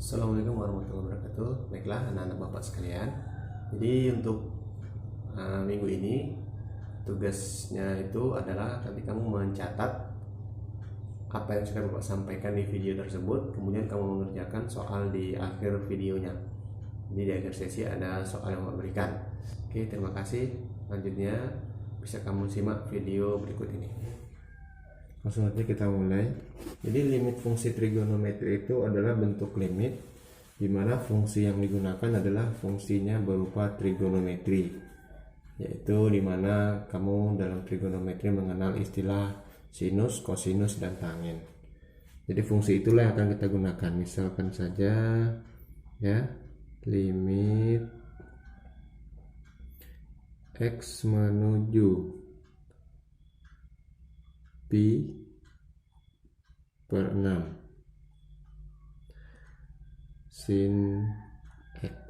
Assalamualaikum warahmatullahi wabarakatuh. Baiklah anak-anak bapak sekalian. Jadi untuk minggu ini tugasnya itu adalah nanti kamu mencatat apa yang sudah bapak sampaikan di video tersebut. Kemudian kamu mengerjakan soal di akhir videonya. Jadi di akhir sesi ada soal yang bapak berikan. Oke, terima kasih. Lanjutnya bisa kamu simak video berikut ini. Langsung saja kita mulai. Jadi limit fungsi trigonometri itu adalah bentuk limit di mana fungsi yang digunakan adalah fungsinya berupa trigonometri, yaitu di mana kamu dalam trigonometri mengenal istilah sinus, kosinus, dan tangen. Jadi fungsi itulah yang akan kita gunakan. Misalkan saja ya, limit x menuju pi per 6 sin x,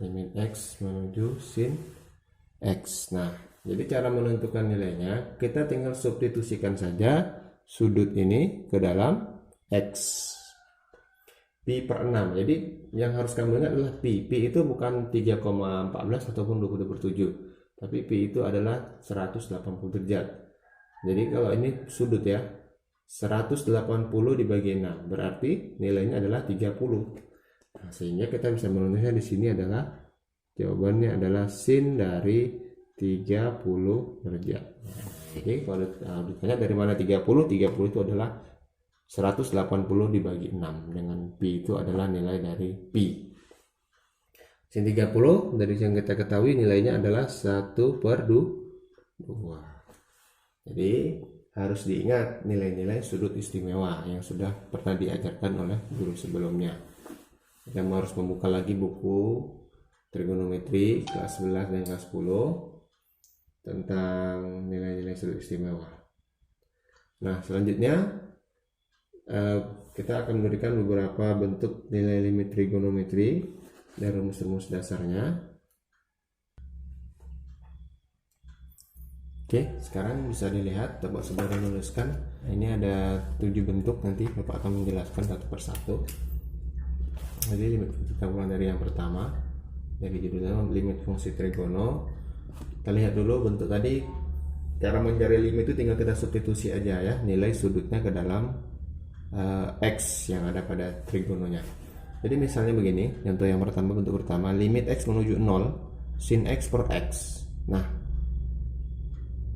limit x menuju sin x. Nah, jadi cara menentukan nilainya kita tinggal substitusikan saja sudut ini ke dalam x, pi per 6. Jadi yang harus kamu ingat adalah pi itu bukan 3,14 ataupun 22/7, tapi pi itu adalah 180 derajat. Jadi kalau ini sudut ya, 180 dibagi 6 berarti nilainya adalah 30. Nah, sehingga kita bisa menulisnya di sini adalah jawabannya adalah sin dari 30 derajat. Nah, jadi kalau ditanya dari mana 30 itu adalah 180 dibagi 6 dengan pi itu adalah nilai dari pi. Sin 30 dari yang kita ketahui nilainya adalah 1/2. Jadi harus diingat nilai-nilai sudut istimewa yang sudah pernah diajarkan oleh guru sebelumnya. Kita harus membuka lagi buku trigonometri kelas 11 dan kelas 10 tentang nilai-nilai sudut istimewa. Nah, selanjutnya kita akan memberikan beberapa bentuk nilai limit trigonometri dan rumus-rumus dasarnya. Oke, sekarang bisa dilihat, coba saudara menuliskan. Ini ada 7 bentuk, nanti Bapak akan menjelaskan satu persatu. Jadi kita mulai dari yang pertama, dari judulnya limit fungsi trigono. Kita lihat dulu bentuk tadi. Cara mencari limit itu tinggal kita substitusi aja ya, nilai sudutnya ke dalam x yang ada pada trigononya. Jadi misalnya begini, contoh yang pertama, bentuk pertama, limit x menuju 0 sin x per x. Nah,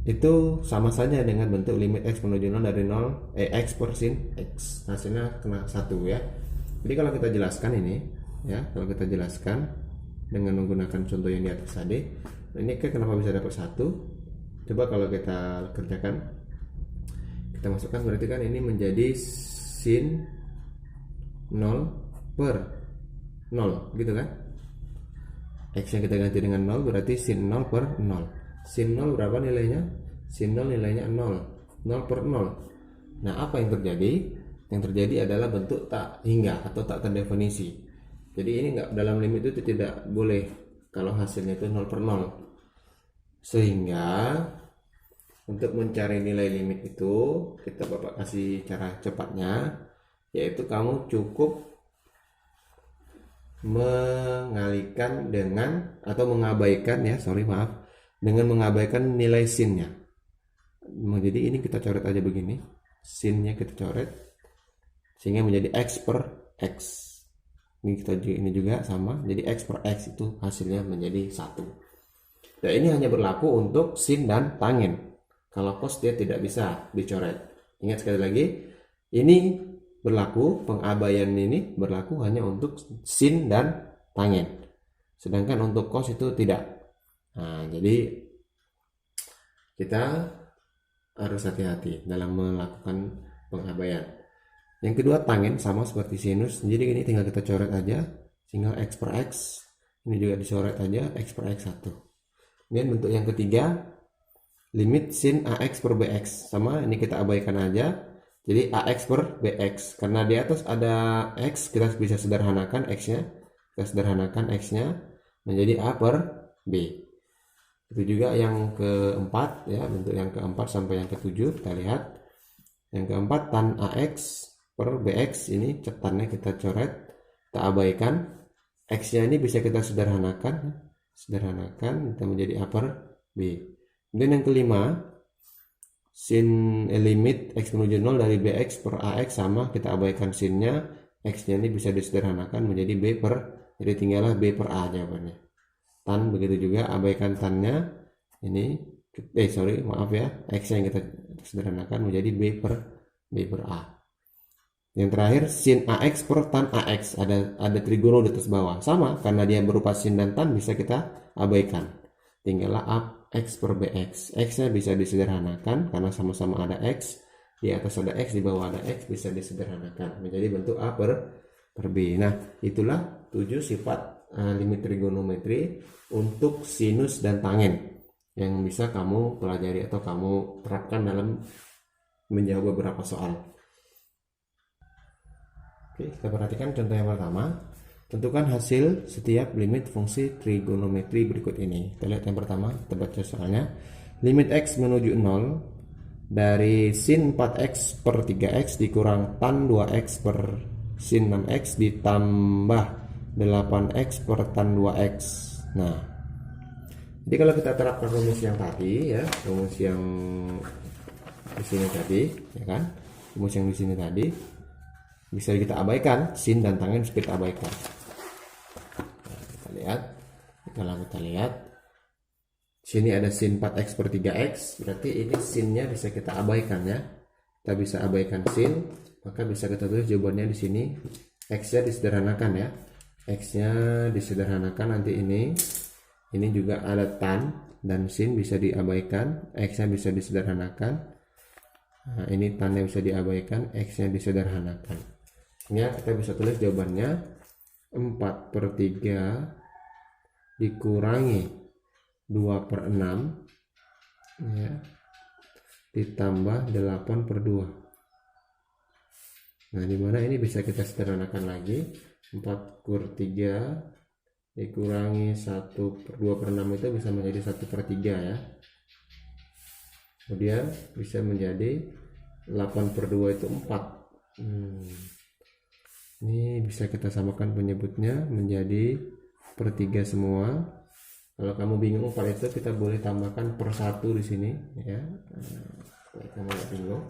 itu sama saja dengan bentuk limit x menuju 0 dari 0 x per sin x. Hasilnya kena 1 ya. Jadi kalau kita jelaskan ini ya, kalau kita jelaskan dengan menggunakan contoh yang di atas tadi, ini kenapa bisa dapat 1? Coba kalau kita kerjakan, kita masukkan, berarti kan ini menjadi sin 0 per 0 gitu kan. X yang kita ganti dengan 0 berarti sin 0 per 0. Sin 0 berapa nilainya? Sin 0 nilainya 0 per 0. Nah, apa yang terjadi? Yang terjadi adalah bentuk tak hingga atau tak terdefinisi. Jadi ini enggak, dalam limit itu tidak boleh kalau hasilnya itu 0 per 0. Sehingga untuk mencari nilai limit itu, kita Bapak kasih cara cepatnya, yaitu kamu cukup mengalihkan dengan atau mengabaikan ya, dengan mengabaikan nilai sinnya. Jadi ini kita coret aja begini, sinnya kita coret sehingga menjadi x per x. Ini juga sama, jadi x per x itu hasilnya menjadi 1. Dan ini hanya berlaku untuk sin dan tangen. Kalau cos dia tidak bisa dicoret. Ingat sekali lagi, ini berlaku, pengabaian ini berlaku hanya untuk sin dan tangen, sedangkan untuk cos itu tidak. Nah, jadi kita harus hati-hati dalam melakukan pengabaian. Yang kedua, tangen sama seperti sinus, jadi ini tinggal kita coret aja, tinggal x per x, ini juga dicoret aja, x per x 1. Kemudian bentuk yang ketiga, limit sin ax per bx, sama ini kita abaikan aja. Jadi ax per bx, karena di atas ada x, kita bisa sederhanakan x-nya. Kita sederhanakan x-nya menjadi a per b. Itu juga yang keempat ya, bentuk yang keempat sampai yang ketujuh kita lihat. Yang keempat, tan ax per bx. Ini catatannya kita coret, kita abaikan. X-nya ini bisa kita sederhanakan, kita menjadi a per b. Kemudian yang kelima, sin limit x menuju 0 dari bx per ax sama, kita abaikan sinnya. X-nya ini bisa disederhanakan menjadi b per, jadi tinggallah b per a jawabannya. Tan begitu juga, abaikan tannya ini, maaf ya, x-nya yang kita sederhanakan menjadi b per a. Yang terakhir, sin ax per tan ax, ada trigono di atas bawah, sama karena dia berupa sin dan tan bisa kita abaikan, tinggallah x per bx. X-nya bisa disederhanakan karena sama-sama ada x, di atas ada x, di bawah ada x, bisa disederhanakan menjadi bentuk a per b. Nah, itulah 7 sifat limit trigonometri untuk sinus dan tangen yang bisa kamu pelajari atau kamu terapkan dalam menjawab beberapa soal. Oke, kita perhatikan contoh yang pertama. Tentukan hasil setiap limit fungsi trigonometri berikut ini. Kita lihat yang pertama, kita baca soalnya. Limit x menuju 0 dari sin 4x per 3x dikurang tan 2x per sin 6x ditambah 8x per tan 2x. Nah, jadi kalau kita terapkan rumus yang tadi ya, rumus yang di sini tadi, ya kan? Rumus yang di sini tadi bisa kita abaikan, sin dan tangen bisa kita abaikan. Nah, kita lihat, kalau kita lihat sini ada sin 4x per 3x, berarti ini sinnya bisa kita abaikan ya. Kita bisa abaikan sin, maka bisa kita tulis jawabannya di sini. X-nya disederhanakan ya. X-nya disederhanakan nanti ini juga ada tan dan sin bisa diabaikan, X-nya bisa disederhanakan. Nah, ini tan-nya bisa diabaikan, X-nya disederhanakan. Ya, kita bisa tulis jawabannya 4 per 3 dikurangi 2 per 6 ya, ditambah 8 per 2. Nah, dimana ini bisa kita sederhanakan lagi. 4 per 3 dikurangi 1 per 2 per 6 itu bisa menjadi 1 per 3 ya. Kemudian bisa menjadi 8 per 2 itu 4. Ini bisa kita samakan penyebutnya menjadi per 3 semua. Kalau kamu bingung 4 itu, kita boleh tambahkan per 1 di sini ya. Kalau kamu nggak bingung,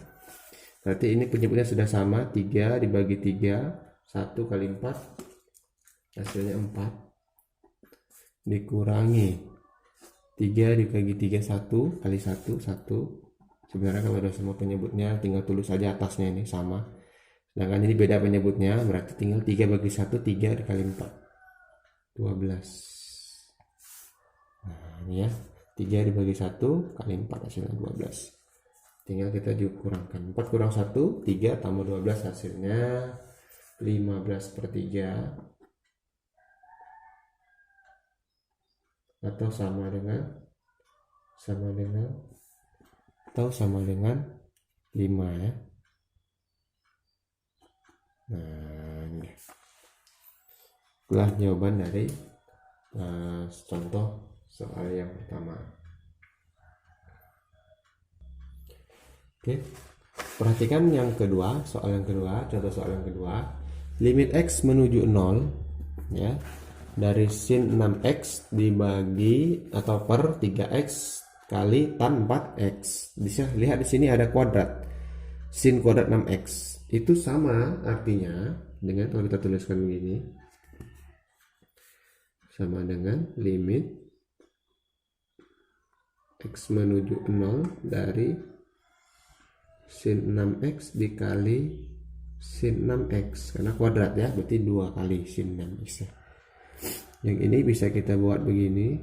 berarti ini penyebutnya sudah sama. 3 dibagi 3, 1 kali 4 hasilnya 4 dikurangi 3 dibagi 3, 1 kali 1, 1. Sebenarnya kalau ada semua penyebutnya tinggal tulis saja atasnya ini sama, sedangkan ini beda penyebutnya, berarti tinggal 3 bagi 1, 3 dikali 4, 12. Nah ini ya, 3 dibagi 1 kali 4 hasilnya 12. Tinggal kita dikurangkan 4 kurang 1, 3 tambah 12 hasilnya 15 per 3, atau sama dengan 5 ya. Nah ini itulah jawaban dari contoh soal yang pertama. Oke, perhatikan yang kedua, contoh soal yang kedua. Limit x menuju 0 ya, dari sin 6x dibagi atau per 3x kali tan 4x. Bisa lihat di sini ada kuadrat. Sin kuadrat 6x itu sama artinya dengan, kalau kita tuliskan begini, sama dengan limit x menuju 0 dari sin 6x dikali sin 6x, karena kuadrat ya, berarti 2 kali sin 6x ya. Yang ini bisa kita buat begini,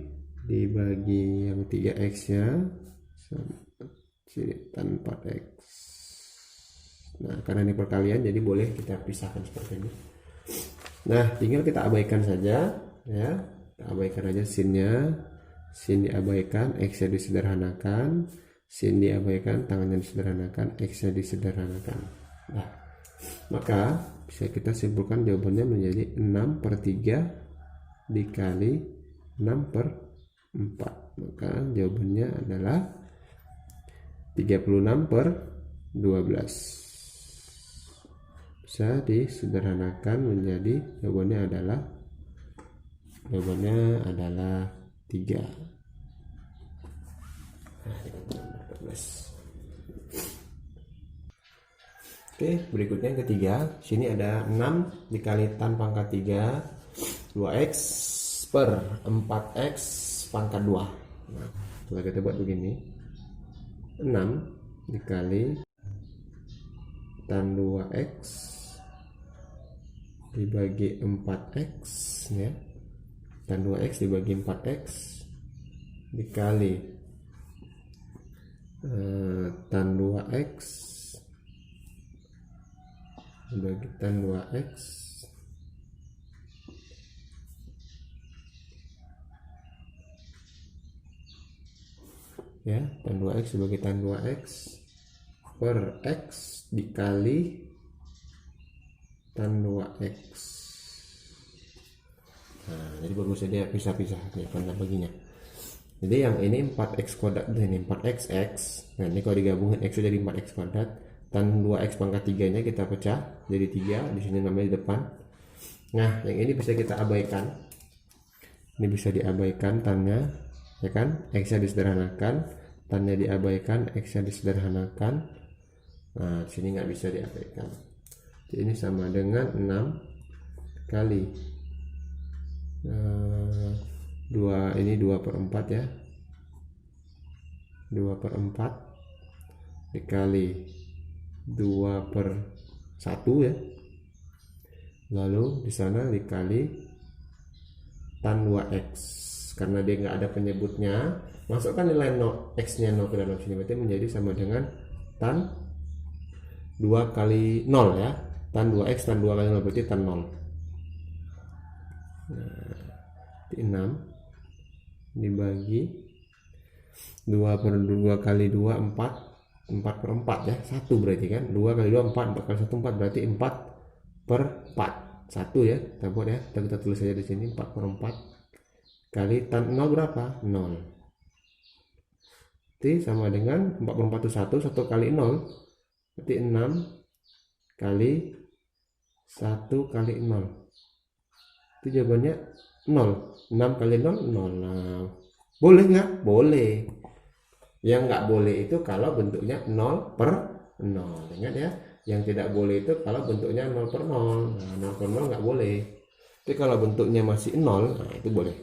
dibagi yang 3x nya sin tan 4x. Nah karena ini perkalian jadi boleh kita pisahkan seperti ini. Nah tinggal kita abaikan saja ya, kita abaikan aja sinnya, sin diabaikan, x nya disederhanakan, sin diabaikan, tangannya disederhanakan, x nya disederhanakan. Nah maka bisa kita simpulkan jawabannya menjadi 6 per 3 dikali 6 per 4. Maka jawabannya adalah 36 per 12. bisa disederhanakan menjadi jawabannya adalah 3. Oke, berikutnya yang ketiga. Sini ada 6 dikali tan pangkat 3 2x per 4x pangkat 2. Nah, setelah kita buat begini, 6 dikali tan 2x dibagi 4x ya. Tan 2x dibagi 4x dikali tan 2x dibagi tan 2x ya, tan 2x dibagi tan 2x per x dikali tan 2x. Nah, jadi baru saja pisah-pisah nih karena baginya. Jadi yang ini 4x kuadrat, ini 4x x. Nah, ini kalau digabungin x jadi 4x kuadrat. Tan 2x pangkat 3 nya kita pecah jadi 3, di sini namanya di depan. Nah, yang ini bisa kita abaikan. Ini bisa diabaikan tannya, ya kan? X-nya disederhanakan, tannya diabaikan, x-nya disederhanakan. Nah, di sini nggak bisa diabaikan. Jadi ini sama dengan 6 kali 2, ini 2/4 ya, 2/4 dikali 2/1 ya, lalu di sana dikali tan 2x. Karena dia nggak ada penyebutnya, masukkan nilai 0, x nya 0 ke dalam sini, berarti menjadi sama dengan tan 2 kali 0 ya, tan 2x tan 2 kali 0 berarti tan 0. Nah, 6 dibagi 2/2 kali 2 4/4 ya, 1 berarti kan, 2 kali 2 4, 4 kali 1 4, berarti 4/4 1 ya, kita buat ya, kita tulis saja di sini 4/4 kali tan 0 berapa? 0. Berarti sama dengan 4/4 itu 1 kali 0 berarti 6 kali 1 kali 0, itu jawabannya 0. 6 kali 0 0. Nah, boleh nggak? Boleh. Yang nggak boleh itu kalau bentuknya 0/0. Ingat ya, yang tidak boleh itu kalau bentuknya 0/0. Nah, 0/0 nggak boleh. Tapi kalau bentuknya masih 0, nah itu boleh.